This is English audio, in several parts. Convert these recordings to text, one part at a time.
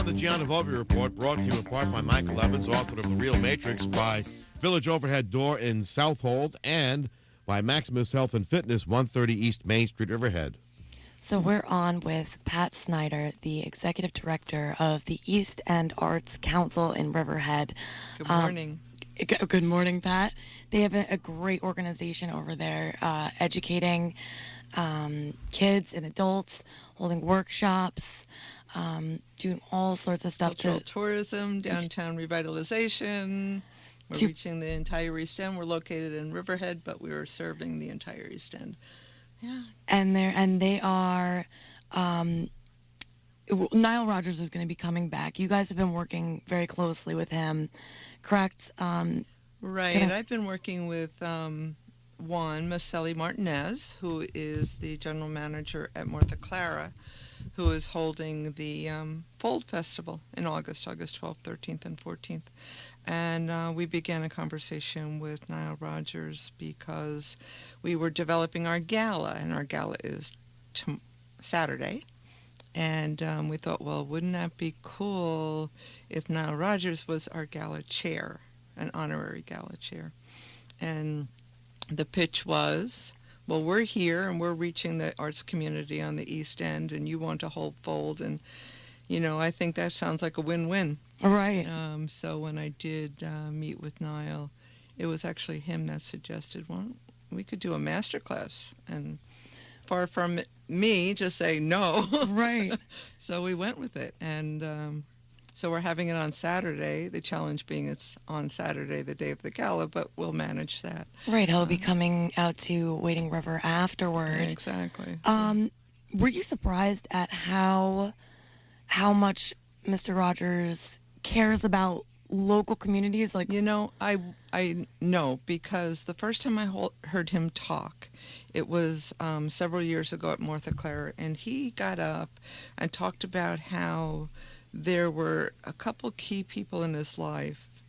on the Gianna Volpe Report, brought to you in part by Michael Evans, author of The Real Matrix, by Village Overhead Door in Southold, and by Maximus Health and Fitness, 130 East Main Street, Riverhead. So we're on with Pat Snyder, the Executive Director of the East End Arts Council in Riverhead. Good morning. Good morning, Pat. They have a great organization over there, educating kids and adults, holding workshops, doing all sorts of stuff. Cultural tourism, downtown revitalization. We're reaching the entire East End. We're located in Riverhead, but we are serving the entire East End. Yeah. And they are. Nile Rodgers is going to be coming back. You guys have been working very closely with him, correct? Right. I've been working with Juan Maselli Martinez, who is the general manager at Martha Clara, who is holding the Fold Festival in August 12th, 13th, and 14th. And we began a conversation with Nile Rodgers because we were developing our gala, and our gala is Saturday. And we thought, well, wouldn't that be cool if Nile Rodgers was our gala chair, an honorary gala chair? And the pitch was, well, we're here and we're reaching the arts community on the East End, and you want to hold Fold, and, you know, I think that sounds like a win-win. Right. So when I did meet with Nile, it was actually him that suggested, well, we could do a master class, and far from me to say no. Right. So we went with it, and so we're having it on Saturday, the challenge being it's on Saturday, the day of the gala, but we'll manage that. Right, he'll be coming out to Wading River afterward. Exactly. Were you surprised at how much Mr. Rodgers cares about local communities? Like, you know, I know, because the first time I heard him talk, it was several years ago at Martha Clara, and he got up and talked about how there were a couple key people in his life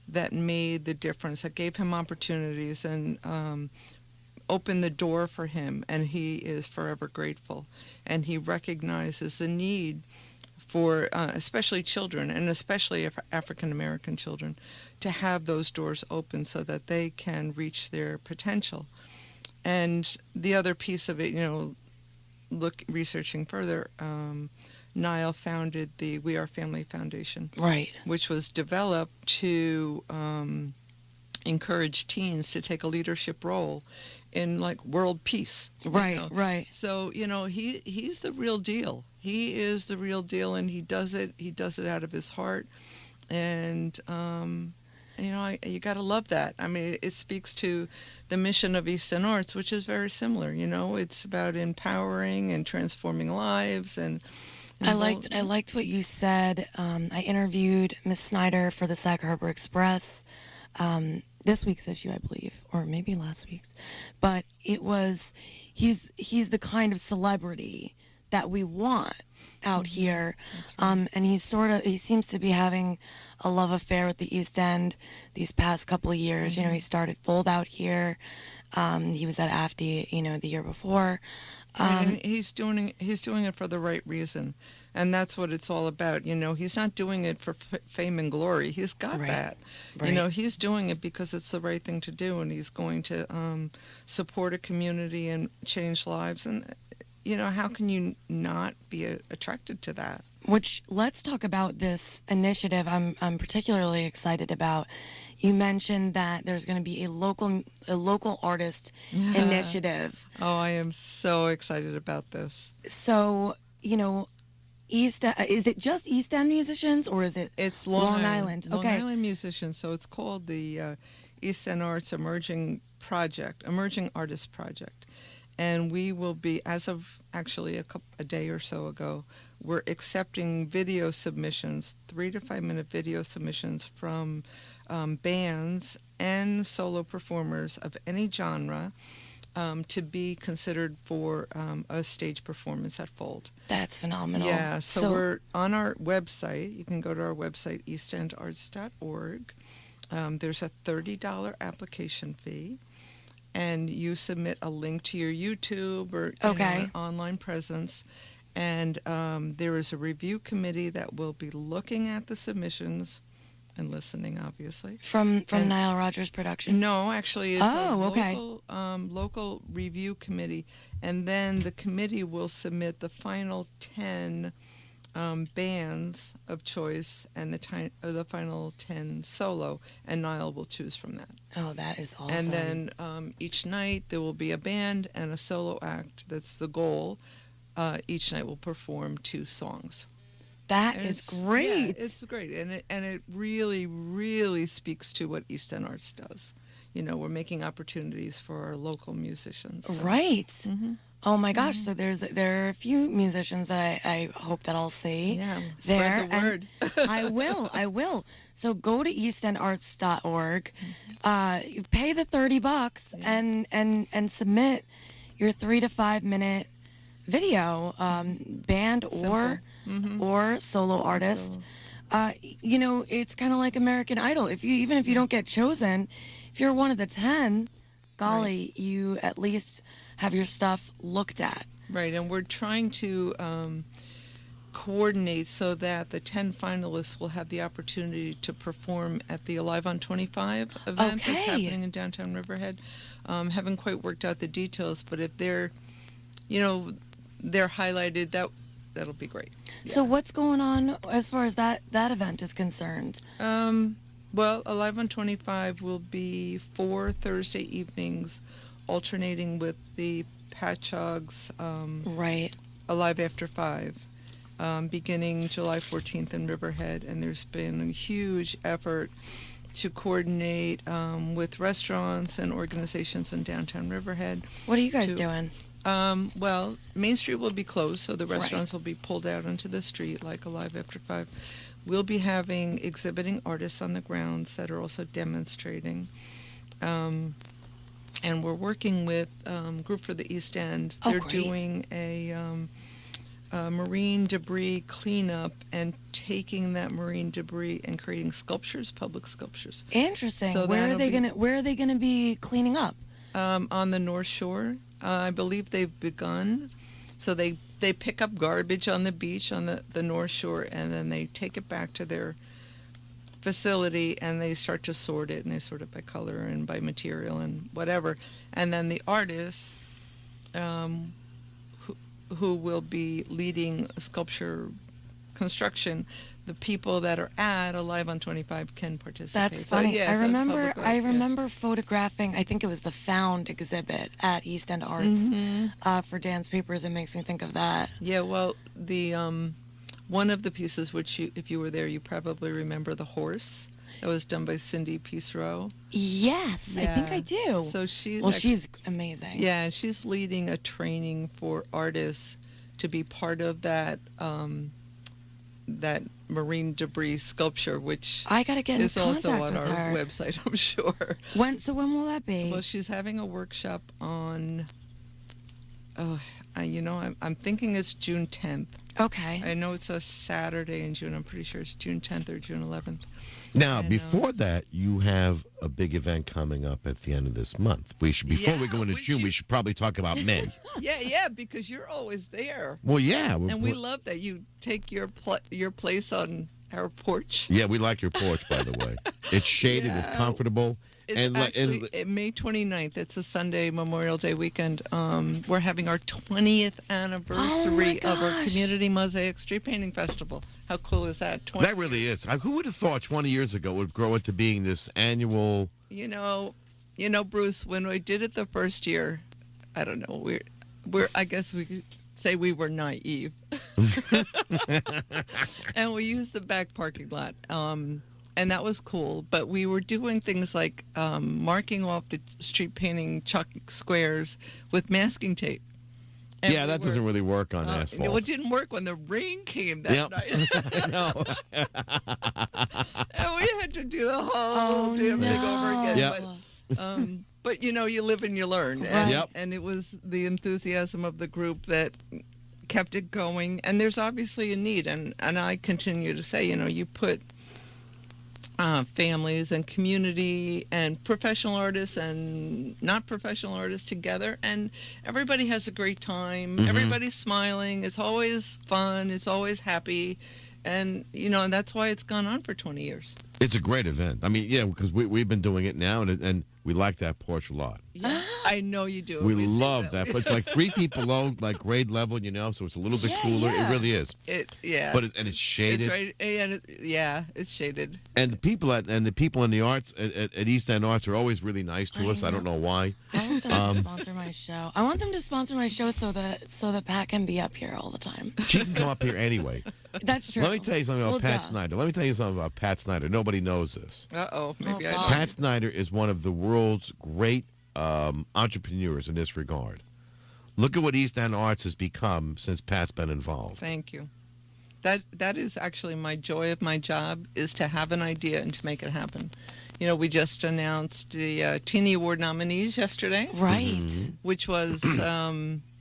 that made the difference, that gave him opportunities and opened the door for him, and he is forever grateful. And he recognizes the need for especially children, and especially African American children, to have those doors open so that they can reach their potential. And the other piece of it, you know, researching further, Niall founded the We Are Family Foundation, right, which was developed to encourage teens to take a leadership role in, like, world peace. Right, you know? right. So, you know, he's the real deal. He is the real deal, and he does it out of his heart. And you know, you got to love that. I mean, it speaks to the mission of East End Arts, which is very similar. You know, it's about empowering and transforming lives. And I liked what you said. I interviewed Miss Snyder for the Sag Harbor Express, this week's issue, I believe, or maybe last week's. But it was, he's the kind of celebrity that we want out here. Right. And he seems to be having a love affair with the East End these past couple of years. Mm-hmm. You know, he started Fold out here. He was at AFD, you know, the year before. And he's doing it for the right reason. And that's what it's all about. You know, he's not doing it for fame and glory. He's got that. Right. You know, he's doing it because it's the right thing to do, and he's going to support a community and change lives. And, you know, how can you not be attracted to that? Which, let's talk about this initiative I'm particularly excited about. You mentioned that there's going to be a local artist initiative. Oh, I am so excited about this. So, you know, is it just East End musicians, or is it it's Long Island? Okay. Long Island musicians. So it's called the East End Arts Emerging Artist Project. And we will be, as of actually a day or so ago, we're accepting video submissions, 3 to 5 minute video submissions from bands and solo performers of any genre to be considered for a stage performance at Fold. That's phenomenal. Yeah, so we're on our website. You can go to our website, eastendarts.org. There's a $30 application fee. And you submit a link to your YouTube or an online presence, And there is a review committee that will be looking at the submissions and listening, obviously. From Nile Rodgers Production? No, actually, it's okay. local review committee. And then the committee will submit the final 10 bands of choice and the final 10 solo, and Nile will choose from that. Oh, that is awesome. And then each night there will be a band and a solo act. That's the goal. Each night will perform 2 songs. That is great. Yeah, it's great, and it really, really speaks to what East End Arts does. You know, we're making opportunities for our local musicians. So. Right. Mm-hmm. Oh my gosh! So there are a few musicians that I hope that I'll see. Yeah, there. spread the word. I will. So go to eastendarts.org. You pay the $30 and submit your 3 to 5 minute video, band or solo artist. You know, it's kind of like American Idol. Even if you don't get chosen, if you're one of the 10, golly, you at least have your stuff looked at. Right, and we're trying to coordinate so that the 10 finalists will have the opportunity to perform at the Alive on 25 event that's happening in downtown Riverhead. Haven't quite worked out the details, but if they're highlighted, that'll be great. Yeah. So what's going on as far as that event is concerned? Well, Alive on 25 will be 4 Thursday evenings, alternating with the Patchogues right. Alive After 5, beginning July 14th in Riverhead. And there's been a huge effort to coordinate with restaurants and organizations in downtown Riverhead. What are you guys doing? Well, Main Street will be closed, so the restaurants will be pulled out onto the street like Alive After 5. We'll be having exhibiting artists on the grounds that are also demonstrating. And we're working with Group for the East End. They're doing a marine debris cleanup and taking that marine debris and creating sculptures, public sculptures. Interesting. So where are they gonna be cleaning up? On the North Shore. I believe they've begun. So they pick up garbage on the beach on the North Shore, and then they take it back to their facility, and they start to sort it, and they sort it by color and by material and whatever. And then the artists who will be leading sculpture construction, the people that are at Alive on 25 can participate. That's funny. So, I remember photographing, I think it was the Found exhibit at East End Arts for Dan's Papers. It makes me think of that. Yeah, well, the one of the pieces, which if you were there, you probably remember the horse. That was done by Cindy Piecerow. Yes, yeah. I think I do. So she's amazing. Yeah, she's leading a training for artists to be part of that that marine debris sculpture, which I gotta get in is also contact on with our her. website, I'm sure. When will that be? Well, she's having a workshop on. I'm thinking it's June 10th. Okay. I know it's a Saturday in June. I'm pretty sure it's June 10th or June 11th. Now, before that, you have a big event coming up at the end of this month. Before we go into June, we should probably talk about May. Yeah, because you're always there. Well, yeah. And we love that you take your place on our porch. Yeah, we like your porch, by the way. It's shaded, it's comfortable. It's actually May 29th. It's a Sunday, Memorial Day weekend. We're having our 20th anniversary of our Community Mosaic Street Painting Festival. How cool is that? That really is. Who would have thought 20 years ago it would grow into being this annual... You know, Bruce, when we did it the first year, I don't know, I guess we could say we were naive. And we used the back parking lot. And that was cool, but we were doing things like marking off the street painting chalk squares with masking tape. And that doesn't really work on asphalt. It didn't work when the rain came that night. I know. And we had to do the whole damn thing over again. Yep. But you live and you learn. Right. And it was the enthusiasm of the group that kept it going. And there's obviously a need. And I continue to say, you put families and community and professional artists and not professional artists together, and everybody has a great time. Everybody's smiling. It's always fun. It's always happy. And, and that's why it's gone on for 20 years. It's a great event. I mean, yeah, because we've been doing it now, and we like that porch a lot. Yeah, I know you do. We love that. But it's like 3 feet below, like grade level, so it's a little bit cooler. Yeah. It really is. But it's shaded. It's right, and it's shaded. And the people in the arts at East End Arts are always really nice to us. I don't know why. I want them to sponsor my show. I want them to sponsor my show so that Pat can be up here all the time. She can come up here anyway. That's true. Let me tell you something about Pat Snyder. Let me tell you something about Pat Snyder. Nobody knows this. Maybe I God. don't. Pat Snyder is one of the world's great entrepreneurs in this regard. Look at what East End Arts has become since Pat's been involved. Thank you. That is actually my joy of my job, is to have an idea and to make it happen. We just announced the Teenie Award nominees yesterday. Right. Which was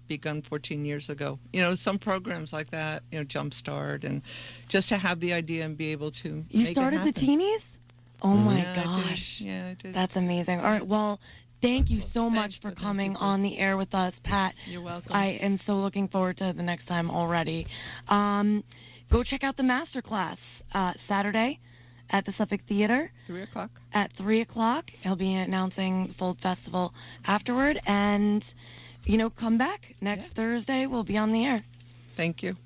begun 14 years ago. Some programs like that, Jumpstart, and just to have the idea and be able to You make started it the happen. teenies? Oh my Yeah, gosh. I did. That's amazing. All right, well, thank you so much for coming on the air with us, Pat. You're welcome. I am so looking forward to the next time already. Go check out the masterclass Saturday at the Suffolk Theater. 3 o'clock. At 3 o'clock. He'll be announcing the Fold Festival afterward. And, come back next Thursday. We'll be on the air. Thank you.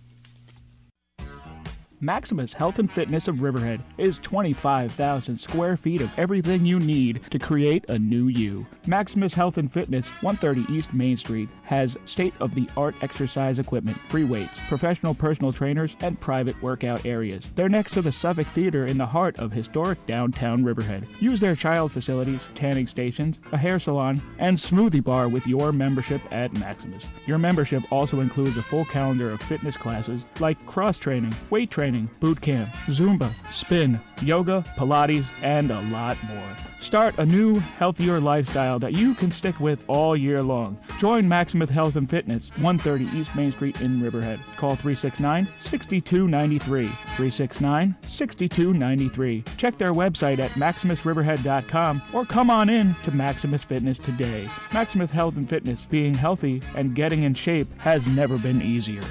Maximus Health and Fitness of Riverhead is 25,000 square feet of everything you need to create a new you. Maximus Health and Fitness, 130 East Main Street, has state-of-the-art exercise equipment, free weights, professional personal trainers, and private workout areas. They're next to the Suffolk Theater in the heart of historic downtown Riverhead. Use their child facilities, tanning stations, a hair salon, and smoothie bar with your membership at Maximus. Your membership also includes a full calendar of fitness classes like cross-training, weight training, boot camp, Zumba, spin, yoga, Pilates, and a lot more. Start a new, healthier lifestyle that you can stick with all year long. Join Maximus Health and Fitness, 130 East Main Street in Riverhead. Call 369-6293. 369-6293. Check their website at maximusriverhead.com or come on in to Maximus Fitness today. Maximus Health and Fitness, being healthy and getting in shape has never been easier.